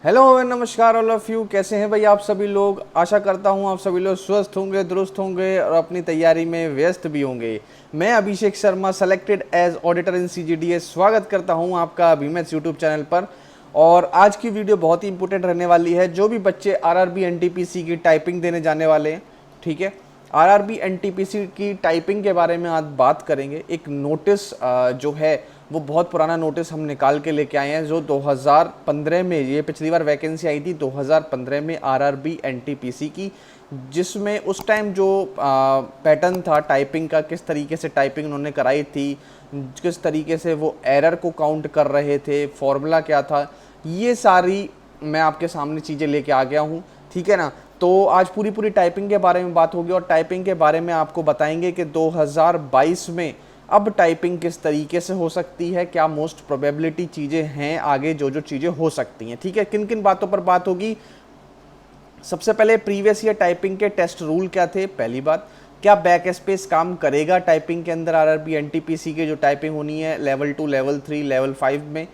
Hello नमस्कार all of you, कैसे हैं भाई आप सभी लोग। आशा करता हूं आप सभी लोग स्वस्थ होंगे, दुरुस्त होंगे और अपनी तैयारी में व्यस्त भी होंगे। मैं Abhishek Sharma, selected as auditor in सीजीडीएस, स्वागत करता हूं आपका अभिमत यूट्यूब चैनल पर। और आज की वीडियो बहुत ही इंपॉर्टेंट रहने वाली है। जो भी बच्चे आरआरबी एनटीपीसी की टाइपिंग देने जाने वाले हैं, ठीक है, आरआरबी एनटीपीसी की टाइपिंग के बारे में आज बात करेंगे। एक नोटिस जो है वो बहुत पुराना नोटिस हम निकाल के लेके आए हैं, जो 2015 में, ये पिछली बार वैकेंसी आई थी 2015 में आरआरबी एनटीपीसी की, जिसमें उस टाइम जो पैटर्न था टाइपिंग का, किस तरीके से टाइपिंग उन्होंने कराई थी, किस तरीके से वो एरर को काउंट कर रहे थे, फॉर्मूला क्या था, ये सारी मैं आपके सामने चीज़ें लेके आ गया हूँ। ठीक है ना। तो आज पूरी टाइपिंग के बारे में बात होगी और टाइपिंग के बारे में आपको बताएंगे कि 2022 में अब टाइपिंग किस तरीके से हो सकती है, क्या मोस्ट प्रोबेबिलिटी चीज़ें हैं आगे जो जो चीज़ें हो सकती हैं। ठीक है, किन किन बातों पर बात होगी। सबसे पहले प्रीवियस ईयर टाइपिंग के टेस्ट रूल क्या थे, पहली बात। क्या बैक स्पेस काम करेगा टाइपिंग के अंदर, आरआरबी एनटीपीसी की जो टाइपिंग होनी है लेवल 2, लेवल 3, लेवल 5 में।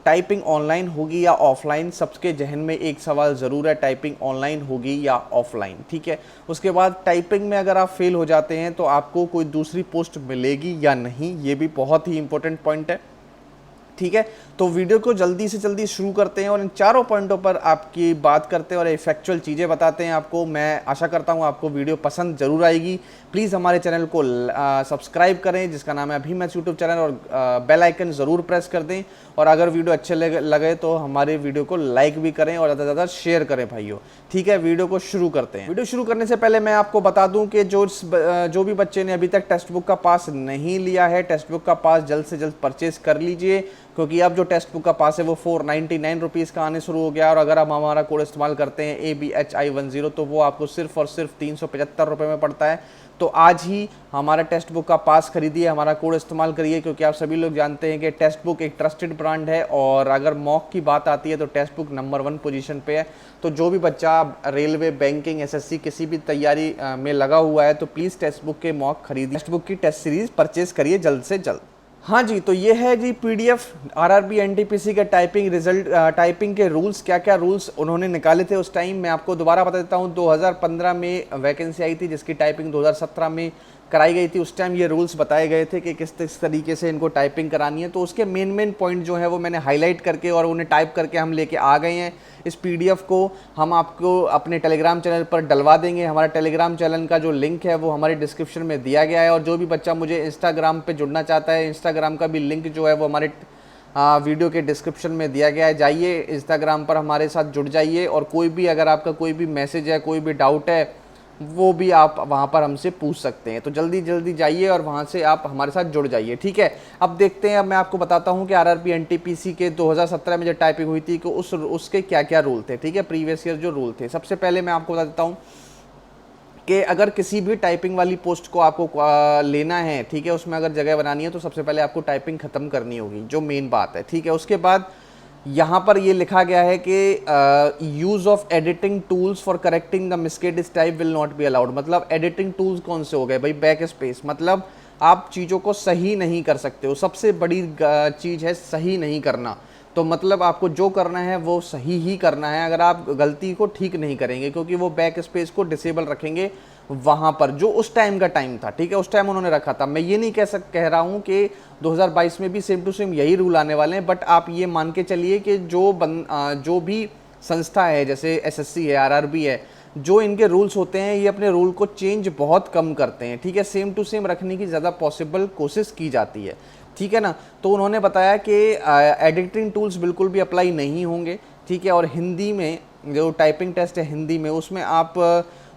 टाइपिंग ऑनलाइन होगी या ऑफलाइन, सबके जहन में एक सवाल ज़रूर है, टाइपिंग ऑनलाइन होगी या ऑफलाइन। ठीक है। उसके बाद टाइपिंग में अगर आप फेल हो जाते हैं तो आपको कोई दूसरी पोस्ट मिलेगी या नहीं, ये भी बहुत ही इंपॉर्टेंट पॉइंट है। ठीक है, तो वीडियो को जल्दी से जल्दी शुरू करते हैं और इन चारों पॉइंटों पर आपकी बात करते हैं और इफेक्चुअल चीज़ें बताते हैं आपको। मैं आशा करता हूं आपको वीडियो पसंद जरूर आएगी। प्लीज़ हमारे चैनल को सब्सक्राइब करें, जिसका नाम है अभिमत यूट्यूब चैनल, और बेल आइकन ज़रूर प्रेस कर दें। और अगर वीडियो अच्छे लगे तो हमारे वीडियो को लाइक भी करें और ज़्यादा से ज़्यादा शेयर करें भाइयों। ठीक है, वीडियो को शुरू करते हैं। वीडियो शुरू करने से पहले मैं आपको बता दूं कि जो भी बच्चे ने अभी तक टेक्स्ट बुक का पास नहीं लिया है, टेक्स्ट बुक का पास जल्द से जल्द परचेज कर लीजिए, क्योंकि अब जो टेक्स्ट बुक का पास है वो 499 रुपीज़ का आने शुरू हो गया। और अगर आप हमारा कोड इस्तेमाल करते हैं ABHI10 तो वो आपको सिर्फ और सिर्फ 375 रुपये में पड़ता है। तो आज ही हमारा टेक्स्ट बुक का पास खरीदिए, हमारा कोड इस्तेमाल करिए, क्योंकि आप सभी लोग जानते हैं कि टेक्स्ट बुक एक ट्रस्टेड ब्रांड है। और अगर मॉक की बात आती है तो टेक्स्ट बुक नंबर 1 पोजीशन पे है। तो जो भी बच्चा रेलवे, बैंकिंग, एसएससी किसी भी तैयारी में लगा हुआ है तो प्लीज़ टेक्स्ट बुक के मॉक खरीदिए, टेक्स्ट बुक की टेस्ट सीरीज परचेज करिए जल्द से जल्द। हाँ जी, तो ये है जी पीडीएफ आरआरबी एनटीपीसी के टाइपिंग रिजल्ट, टाइपिंग के रूल्स, क्या क्या रूल्स उन्होंने निकाले थे उस टाइम। मैं आपको दोबारा बता देता हूँ, 2015 में वैकेंसी आई थी जिसकी टाइपिंग 2017 में कराई गई थी। उस टाइम ये रूल्स बताए गए थे कि किस तरीके से इनको टाइपिंग करानी है। तो उसके मेन पॉइंट जो है वो मैंने हाईलाइट करके और उन्हें टाइप करके हम लेके आ गए हैं। इस पीडीएफ को हम आपको अपने टेलीग्राम चैनल पर डलवा देंगे। हमारा टेलीग्राम चैनल का जो लिंक है वो हमारे डिस्क्रिप्शन में दिया गया है। और जो भी बच्चा मुझे इंस्टाग्राम पे जुड़ना चाहता है, इंस्टाग्राम का भी लिंक जो है वो हमारे वीडियो के डिस्क्रिप्शन में दिया गया है। जाइए इंस्टाग्राम पर हमारे साथ जुड़ जाइए, और कोई भी अगर आपका कोई भी मैसेज है, कोई भी डाउट है, वो भी आप वहाँ पर हमसे पूछ सकते हैं। तो जल्दी जल्दी जाइए और वहाँ से आप हमारे साथ जुड़ जाइए। ठीक है, अब देखते हैं। अब मैं आपको बताता हूँ कि आरआरबी एनटीपीसी के 2017 में जो टाइपिंग हुई थी कि उसके क्या क्या रूल थे। ठीक है, प्रीवियस ईयर जो रूल थे, सबसे पहले मैं आपको बता देता हूँ कि अगर किसी भी टाइपिंग वाली पोस्ट को आपको लेना है, ठीक है, उसमें अगर जगह बनानी है तो सबसे पहले आपको टाइपिंग ख़त्म करनी होगी, जो मेन बात है। ठीक है, उसके बाद यहाँ पर ये लिखा गया है कि use of editing tools for correcting the mistakes type will not be allowed. मतलब एडिटिंग टूल्स कौन से हो गए भाई, बैक स्पेस, मतलब आप चीज़ों को सही नहीं कर सकते हो। सबसे बड़ी चीज़ है सही नहीं करना। तो मतलब आपको जो करना है वो सही ही करना है, अगर आप गलती को ठीक नहीं करेंगे, क्योंकि वो बैक स्पेस को डिसेबल रखेंगे वहाँ पर, जो उस टाइम का टाइम था। ठीक है, उस टाइम उन्होंने रखा था। मैं ये नहीं कह रहा हूँ कि 2022 में भी सेम टू सेम यही रूल आने वाले हैं, बट आप ये मान के चलिए कि जो भी संस्था है, जैसे एसएससी है, आरआरबी है, जो इनके रूल्स होते हैं ये अपने रूल को चेंज बहुत कम करते हैं। ठीक है, सेम टू सेम रखने की ज़्यादा पॉसिबल कोशिश की जाती है। ठीक है ना। तो उन्होंने बताया कि एडिटिंग टूल्स बिल्कुल भी अप्लाई नहीं होंगे। ठीक है, और हिंदी में जो टाइपिंग टेस्ट है हिंदी में, उसमें आप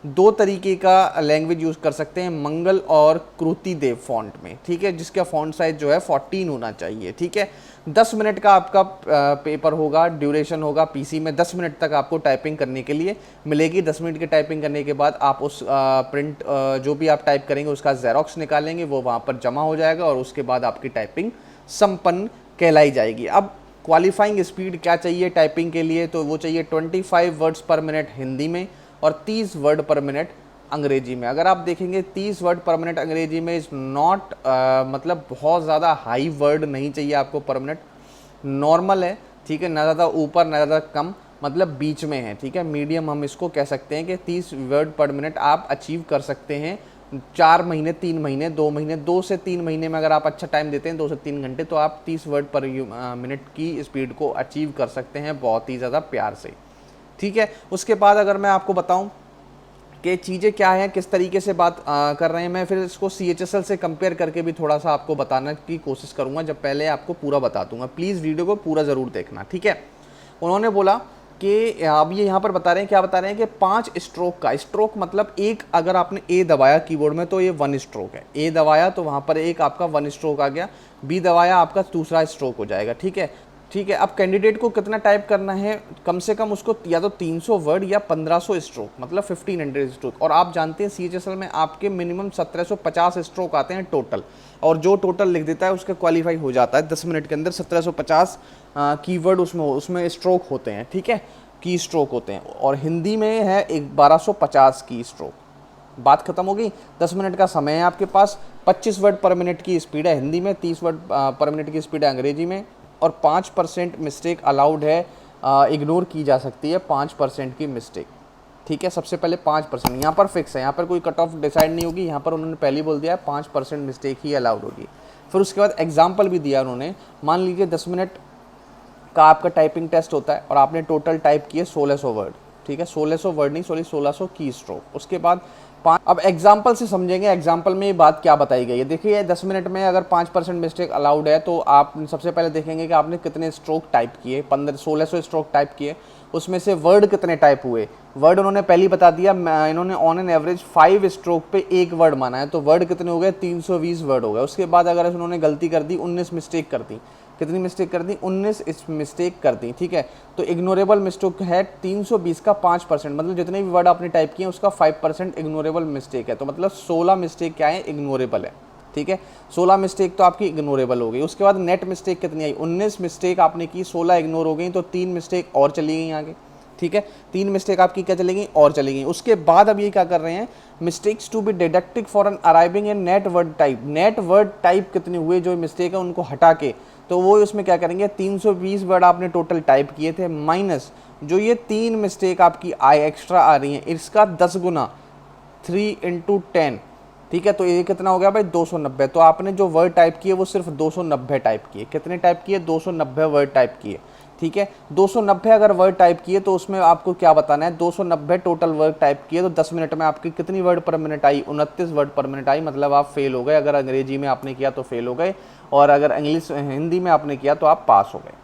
दो तरीके का लैंग्वेज यूज़ कर सकते हैं, मंगल और कृति देव फॉन्ट में। ठीक है, जिसका फॉन्ट साइज जो है 14 होना चाहिए। ठीक है, 10 मिनट का आपका पेपर होगा, ड्यूरेशन होगा। पीसी में 10 मिनट तक आपको टाइपिंग करने के लिए मिलेगी। 10 मिनट की टाइपिंग करने के बाद आप उस प्रिंट जो भी आप टाइप करेंगे उसका जेरोक्स निकालेंगे, वो वहाँ पर जमा हो जाएगा और उसके बाद आपकी टाइपिंग संपन्न कहलाई जाएगी। अब क्वालिफाइंग स्पीड क्या चाहिए टाइपिंग के लिए, तो वो चाहिए 25 वर्ड्स पर मिनट हिंदी में और 30 वर्ड पर मिनट अंग्रेजी में। अगर आप देखेंगे 30 वर्ड पर मिनट अंग्रेजी में इज़ नॉट, मतलब बहुत ज़्यादा हाई वर्ड नहीं चाहिए आपको पर मिनट, नॉर्मल है। ठीक है, ना ज़्यादा ऊपर ना ज़्यादा कम, मतलब बीच में है, ठीक है। मीडियम हम इसको कह सकते हैं कि 30 वर्ड पर मिनट आप अचीव कर सकते हैं 4 महीने, 3 महीने, 2 महीने, 2 से 3 महीने में अगर आप अच्छा टाइम देते हैं 2 से 3 घंटे, तो आप 30 वर्ड पर मिनट की स्पीड को अचीव कर सकते हैं बहुत ही ज़्यादा प्यार से, ठीक है। उसके बाद अगर मैं आपको बताऊं कि चीज़ें क्या हैं, किस तरीके से बात कर रहे हैं, मैं फिर इसको CHSL से कंपेयर करके भी थोड़ा सा आपको बताने की कोशिश करूंगा, जब पहले आपको पूरा बता दूंगा। प्लीज़ वीडियो को पूरा ज़रूर देखना, ठीक है। उन्होंने बोला कि अब ये यहाँ पर बता रहे हैं, क्या बता रहे हैं कि 5 स्ट्रोक का, स्ट्रोक मतलब एक, अगर आपने ए दबाया कीबोर्ड में तो ये 1 स्ट्रोक है, ए दबाया तो वहाँ पर एक आपका 1 स्ट्रोक आ गया, बी दबाया आपका दूसरा स्ट्रोक हो जाएगा, ठीक है। ठीक है, अब कैंडिडेट को कितना टाइप करना है, कम से कम उसको या तो 300 वर्ड या 1500 स्ट्रोक, मतलब 1500 स्ट्रोक। और आप जानते हैं CHSL में आपके मिनिमम 1750 स्ट्रोक आते हैं टोटल, और जो टोटल लिख देता है उसका क्वालिफाई हो जाता है 10 मिनट के अंदर। 1750 कीवर्ड उसमें स्ट्रोक होते हैं, ठीक है, की स्ट्रोक होते हैं। और हिंदी में है 1250 की स्ट्रोक। बात खत्म हो गई। 10 मिनट का समय है आपके पास, 25 वर्ड पर मिनट की स्पीड है हिंदी में, 30 वर्ड पर मिनट की स्पीड है अंग्रेजी में, और 5% मिस्टेक अलाउड है, इग्नोर की जा सकती है 5% की मिस्टेक, ठीक है। सबसे पहले 5% यहाँ पर फिक्स है, यहाँ पर कोई कट ऑफ डिसाइड नहीं होगी, यहाँ पर उन्होंने पहले ही बोल दिया है 5% मिस्टेक ही अलाउड होगी। फिर उसके बाद एग्जाम्पल भी दिया उन्होंने। मान लीजिए 10 मिनट का आपका टाइपिंग टेस्ट होता है और आपने टोटल टाइप किए 1600 वर्ड, ठीक है, 1600 वर्ड नहीं, सॉरी 1600 की स्ट्रोक। उसके बाद अब एग्जाम्पल से समझेंगे, एग्जाम्पल में ये बात क्या बताई गई है। देखिए 10 मिनट में अगर 5% मिस्टेक अलाउड है तो आप सबसे पहले देखेंगे कि आपने कितने स्ट्रोक टाइप किए, 1600 स्ट्रोक टाइप किए, उसमें से वर्ड कितने टाइप हुए। वर्ड उन्होंने पहले ही बता दिया, इन्होंने ऑन एन एवरेज 5 स्ट्रोक पे एक वर्ड माना है, तो वर्ड कितने हो गए, 320 वर्ड हो गए। उसके बाद अगर उन्होंने गलती कर दी, 19 मिस्टेक कर दी, कितनी मिस्टेक कर दी, 19 इस मिस्टेक कर दी, ठीक है। तो इग्नोरेबल मिस्टेक है 320 का 5%, मतलब जितने भी वर्ड आपने टाइप किए उसका 5% इग्नोरेबल मिस्टेक है। तो मतलब 16 मिस्टेक क्या है, इग्नोरेबल है, ठीक है। 16 मिस्टेक तो आपकी इग्नोरेबल हो गई। उसके बाद नेट मिस्टेक कितनी आई, 19 मिस्टेक आपने की, 16 इग्नोर हो गई, तो 3 मिस्टेक और चली गई आगे, ठीक है। 3 मिस्टेक आपकी क्या चलेगी, और चलेगी। उसके बाद अब ये क्या कर रहे हैं, mistakes to be deducted for an arriving in net word type. Net word type कितने हुए, जो मिस्टेक है उनको हटा के, तो वो उसमें क्या करेंगे, 320 वर्ड आपने टोटल टाइप किए थे, माइनस जो ये 3 मिस्टेक आपकी एक्स्ट्रा आ रही हैं, इसका 10 गुना, 3 × 10, ठीक है। तो ये कितना हो गया भाई, 290। तो आपने जो वर्ड टाइप किए वो सिर्फ 290 टाइप किए। कितने टाइप किए, 290 वर्ड टाइप किए, ठीक है। 290 अगर वर्ड टाइप किए तो उसमें आपको क्या बताना है, 290 टोटल वर्ड टाइप किए, तो 10 मिनट में आपकी कितनी वर्ड पर मिनट आई, 29 वर्ड पर मिनट आई। मतलब आप फेल हो गए, अगर अंग्रेजी में आपने किया तो फेल हो गए, और अगर हिंदी में आपने किया तो आप पास हो गए।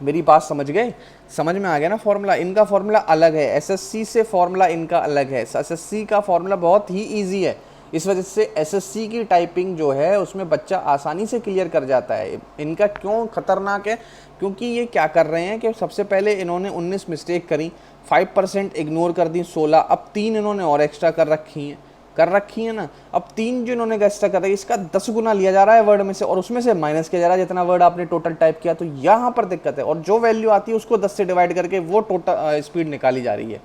मेरी बात समझ गए, समझ में आ गया ना फॉर्मूला। इनका फॉर्मूला अलग है, SSC से फॉर्मूला इनका अलग है। SSC का फॉर्मूला बहुत ही ईजी है, इस वजह से SSC की टाइपिंग जो है उसमें बच्चा आसानी से क्लियर कर जाता है। इनका क्यों खतरनाक है, क्योंकि ये क्या कर रहे हैं कि सबसे पहले इन्होंने 19 मिस्टेक करी, 5% इग्नोर कर दी, 16, अब 3 इन्होंने और एक्स्ट्रा कर रखी है ना। अब 3 जो इन्होंने एक्स्ट्रा कर रही है, इसका 10 गुना लिया जा रहा है वर्ड में से, और उसमें से माइनस किया जा रहा है जितना वर्ड आपने टोटल टाइप किया। तो यहाँ पर दिक्कत है, और जो वैल्यू आती है उसको 10 से डिवाइड करके वो टोटल स्पीड निकाली जा रही है।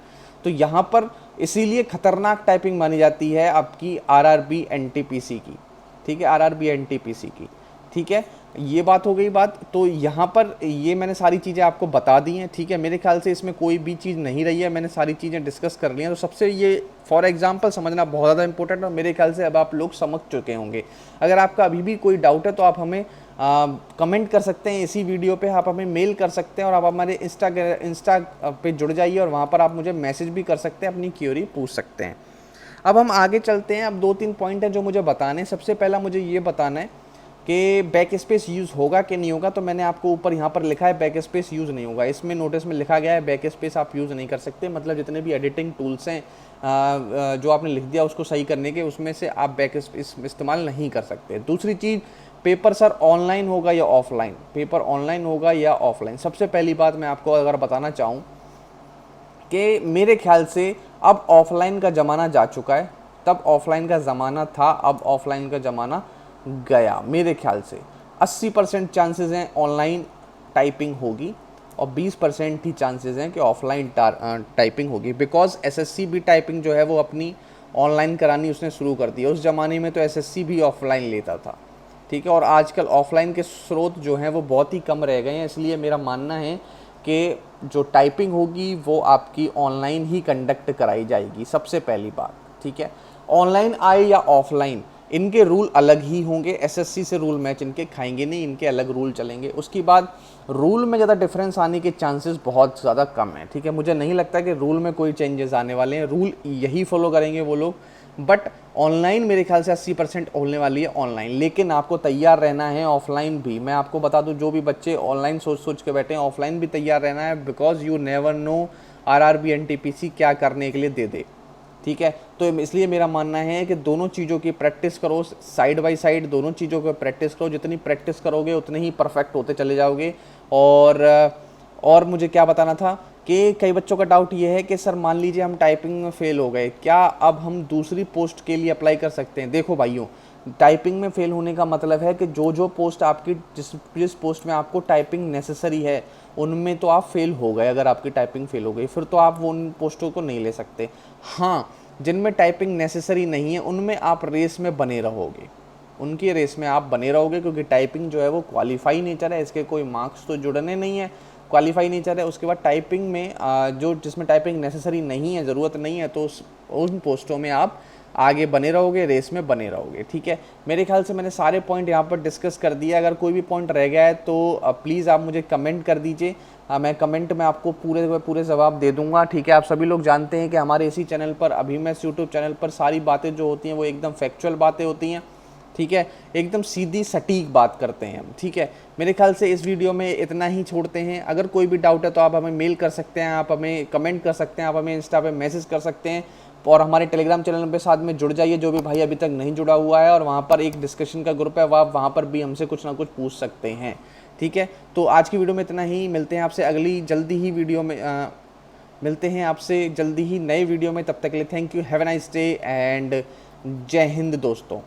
तो यहाँ पर इसीलिए खतरनाक टाइपिंग मानी जाती है आपकी RRB NTPC की, ठीक है, RRB NTPC की, ठीक है। ये बात हो गई बात। तो यहाँ पर ये मैंने सारी चीज़ें आपको बता दी हैं, ठीक है। मेरे ख्याल से इसमें कोई भी चीज़ नहीं रही है, मैंने सारी चीज़ें डिस्कस कर ली हैं। तो सबसे ये फॉर एग्जांपल समझना बहुत ज़्यादा इंपॉर्टेंट है, मेरे ख्याल से अब आप लोग समझ चुके होंगे। अगर आपका अभी भी कोई डाउट है तो आप हमें कमेंट कर सकते हैं, इसी वीडियो पे आप हमें मेल कर सकते हैं, और आप हमारे इंस्टा पे जुड़ जाइए और वहाँ पर आप मुझे मैसेज भी कर सकते हैं, अपनी क्यूरी पूछ सकते हैं। अब हम आगे चलते हैं। अब 2-3 पॉइंट है जो मुझे बताने हैं। सबसे पहला मुझे ये बताना है कि बैक स्पेस यूज़ होगा कि नहीं होगा। तो मैंने आपको ऊपर यहाँ पर लिखा है बैक स्पेस यूज़ नहीं होगा। इसमें नोटिस में लिखा गया है बैक स्पेस आप यूज़ नहीं कर सकते, मतलब जितने भी एडिटिंग टूल्स हैं जो आपने लिख दिया उसको सही करने के, उसमें से आप बैक स्पेस इस्तेमाल नहीं कर सकते। दूसरी चीज़, पेपर सर ऑनलाइन होगा या ऑफलाइन, पेपर ऑनलाइन होगा या ऑफलाइन। सबसे पहली बात मैं आपको अगर बताना चाहूँ कि मेरे ख्याल से अब ऑफलाइन का ज़माना जा चुका है, तब ऑफलाइन का ज़माना था, अब ऑफलाइन का ज़माना गया। मेरे ख्याल से 80% चांसेस हैं ऑनलाइन टाइपिंग होगी, और 20% ही चांसेस हैं कि ऑफलाइन टाइपिंग होगी। बिकॉज SSC भी टाइपिंग जो है वो अपनी ऑनलाइन करानी उसने शुरू कर दी है। उस ज़माने में तो SSC भी ऑफलाइन लेता था, ठीक है। और आजकल ऑफलाइन के स्रोत जो हैं वो बहुत ही कम रह गए हैं, इसलिए मेरा मानना है कि जो टाइपिंग होगी वो आपकी ऑनलाइन ही कंडक्ट कराई जाएगी, सबसे पहली बात, ठीक है। ऑनलाइन आए या ऑफलाइन, इनके रूल अलग ही होंगे, एसएससी से रूल मैच इनके खाएंगे नहीं, इनके अलग रूल चलेंगे। उसके बाद रूल में ज़्यादा डिफरेंस आने के चांसेस बहुत ज़्यादा कम है, ठीक है। मुझे नहीं लगता कि रूल में कोई चेंजेस आने वाले हैं, रूल यही फॉलो करेंगे वो लोग। बट ऑनलाइन मेरे ख्याल से 80% होने वाली है ऑनलाइन, लेकिन आपको तैयार रहना है ऑफलाइन भी। मैं आपको बता दूं, जो भी बच्चे ऑनलाइन सोच सोच के बैठे हैं, ऑफलाइन भी तैयार रहना है, because you never know RRB NTPC क्या करने के लिए दे दे, ठीक है। तो इसलिए मेरा मानना है कि दोनों चीज़ों की प्रैक्टिस करो, साइड बाय साइड दोनों चीज़ों की प्रैक्टिस करो। जितनी प्रैक्टिस करोगे उतने ही परफेक्ट होते चले जाओगे। और मुझे क्या बताना था कि कई बच्चों का डाउट ये है कि सर मान लीजिए हम टाइपिंग में फ़ेल हो गए, क्या अब हम दूसरी पोस्ट के लिए अप्लाई कर सकते हैं? देखो भाइयों, टाइपिंग में फ़ेल होने का मतलब है कि जो पोस्ट आपकी जिस पोस्ट में आपको टाइपिंग नेसेसरी है उनमें तो आप फेल हो गए। अगर आपकी टाइपिंग फेल हो गई फिर तो आप वो उन पोस्टों को नहीं ले सकते। हाँ, जिनमें टाइपिंग नेसेसरी नहीं है उनमें आप रेस में बने रहोगे, उनकी रेस में आप बने रहोगे, क्योंकि टाइपिंग जो है वो क्वालिफाई नेचर है, इसके कोई मार्क्स तो जुड़ने नहीं है, क्वालिफाई नेचर है। उसके बाद टाइपिंग में जो जिसमें टाइपिंग नेसेसरी नहीं है, ज़रूरत नहीं है, तो उन पोस्टों में आप आगे बने रहोगे, रेस में बने रहोगे, ठीक है। मेरे ख्याल से मैंने सारे पॉइंट यहाँ पर डिस्कस कर दिए। अगर कोई भी पॉइंट रह गया है तो प्लीज़ आप मुझे कमेंट कर दीजिए, मैं कमेंट में आपको पूरे जवाब दे दूंगा, ठीक है। आप सभी लोग जानते हैं कि हमारे इसी चैनल पर, अभिमन्यु यूट्यूब चैनल पर सारी बातें जो होती हैं वो एकदम फैक्चुअल बातें होती हैं, ठीक है, एकदम सीधी सटीक बात करते हैं हम, ठीक है। मेरे ख्याल से इस वीडियो में इतना ही छोड़ते हैं। अगर कोई भी डाउट है तो आप हमें मेल कर सकते हैं, आप हमें कमेंट कर सकते हैं, आप हमें इंस्टा पे मैसेज कर सकते हैं, और हमारे टेलीग्राम चैनल पे साथ में जुड़ जाइए, जो भी भाई अभी तक नहीं जुड़ा हुआ है, और वहाँ पर एक डिस्कशन का ग्रुप है, वहाँ पर भी हमसे कुछ ना कुछ पूछ सकते हैं, ठीक है। तो आज की वीडियो में इतना ही, मिलते हैं आपसे अगली जल्दी ही वीडियो में, मिलते हैं आपसे जल्दी ही नए वीडियो में। तब तक के लिए thank you, have a nice day and जय हिंद दोस्तों।